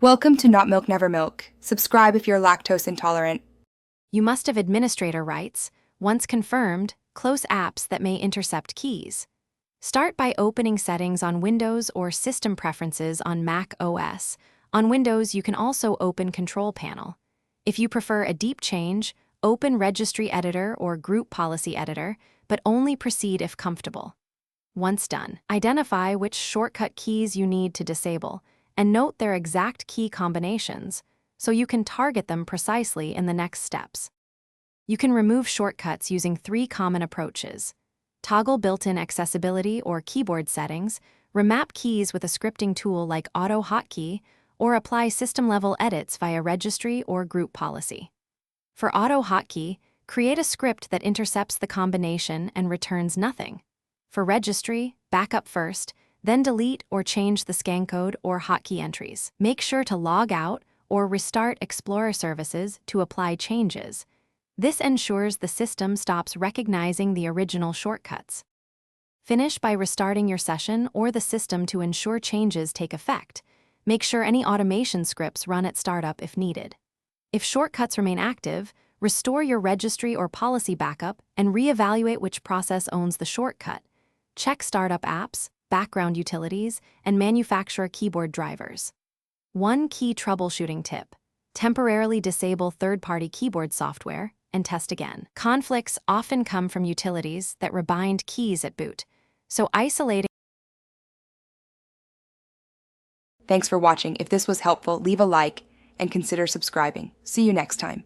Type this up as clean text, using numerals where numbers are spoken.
Welcome to Not Milk Never Milk. Subscribe if you're lactose intolerant. You must have administrator rights. Once confirmed, close apps that may intercept keys. Start by opening settings on Windows or System Preferences on macOS. On Windows, you can also open Control Panel. If you prefer a deep change, open Registry Editor or Group Policy Editor, but only proceed if comfortable. Once done, identify which shortcut keys you need to disable, and note their exact key combinations, so you can target them precisely in the next steps. You can remove shortcuts using 3 common approaches: toggle built-in accessibility or keyboard settings, remap keys with a scripting tool like Auto Hotkey, or apply system-level edits via registry or group policy. For Auto Hotkey, create a script that intercepts the combination and returns nothing. For registry, back up first, then delete or change the scan code or hotkey entries. Make sure to log out or restart Explorer services to apply changes. This ensures the system stops recognizing the original shortcuts. Finish by restarting your session or the system to ensure changes take effect. Make sure any automation scripts run at startup if needed. If shortcuts remain active, restore your registry or policy backup and reevaluate which process owns the shortcut. Check startup apps, background utilities, and manufacturer keyboard drivers. One key troubleshooting tip: temporarily disable third-party keyboard software and test again. Conflicts often come from utilities that rebind keys at boot, so isolating. Thanks for watching. If this was helpful, leave a like and consider subscribing. See you next time.